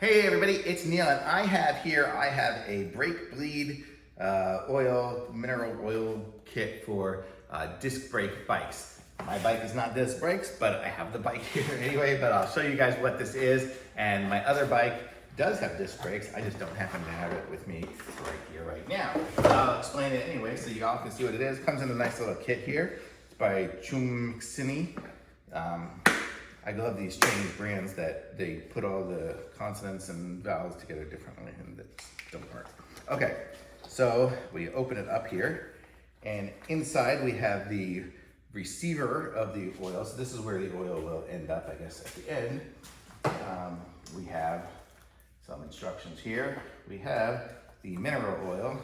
Hey everybody, it's Neil, and I have a brake bleed mineral oil kit for disc brake bikes. My bike is not disc brakes, but I have the bike here anyway, but I'll show you guys what this is. And my other bike does have disc brakes, I just don't happen to have it with me right here, right now. I'll explain it anyway so you all can see what it is. Comes in a nice little kit here. It's by CHUMXINY. I love these Chinese brands that they put all the consonants and vowels together differently and that don't work. Okay, so we open it up here, and inside we have the receiver of the oil. So this is where the oil will end up, I guess, at the end. We have some instructions here. We have the mineral oil.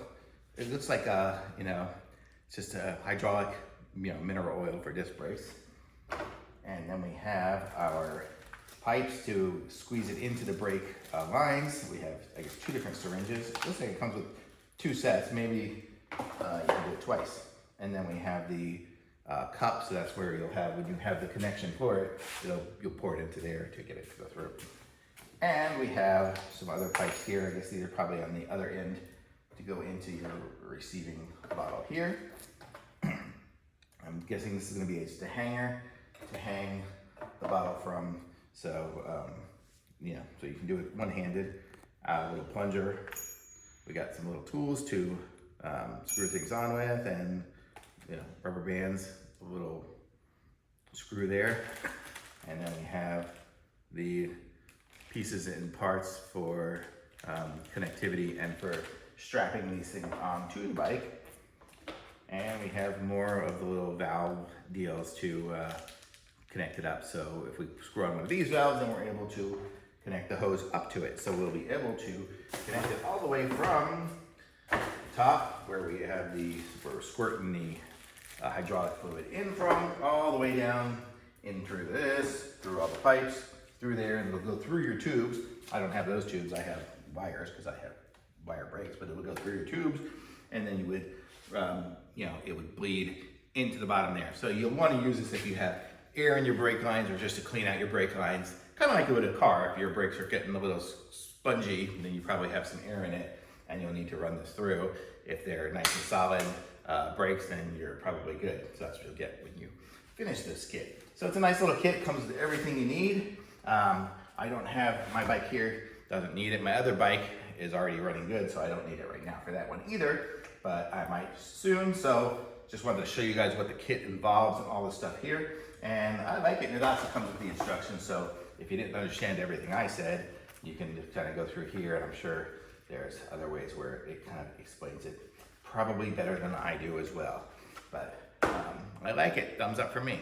It looks like it's just a hydraulic, mineral oil for disc brakes. And then we have our pipes to squeeze it into the brake lines. We have, I guess, 2 different syringes. It looks like it comes with 2 sets. Maybe you can do it twice. And then we have the cup, so that's where you'll have, when you have the connection for it, you'll pour it into there to get it to go through. And we have some other pipes here. I guess these are probably on the other end to go into your receiving bottle here. I'm guessing this is going to be just a hanger to hang the bottle from, so so you can do it one-handed. A little plunger. We got some little tools to screw things on with, and rubber bands, a little screw there, and then we have the pieces and parts for connectivity and for strapping these things onto the bike. And we have more of the little valve deals to connect it up. So if we screw on one of these valves, then we're able to connect the hose up to it. So we'll be able to connect it all the way from the top, where we have we're squirting the hydraulic fluid in from, all the way down in through this, through all the pipes, through there, and it'll go through your tubes. I don't have those tubes, I have wires because I have wire brakes, but it would go through your tubes, and then you would, it would bleed into the bottom there. So you'll want to use this if you have air in your brake lines, or just to clean out your brake lines, kind of like you would a car. If your brakes are getting a little spongy, then you probably have some air in it, and you'll need to run this through. If they're nice and solid brakes, then you're probably good. So that's what you'll get when you finish this kit. So it's a nice little kit. It comes with everything you need. I don't have, my bike here doesn't need it. My other bike is already running good, so I don't need it right now for that one either, but I might soon. So just wanted to show you guys what the kit involves and all this stuff here. And I like it, and it also comes with the instructions, so if you didn't understand everything I said, you can just kind of go through here, and I'm sure there's other ways where it kind of explains it probably better than I do as well. But I like it. Thumbs up for me.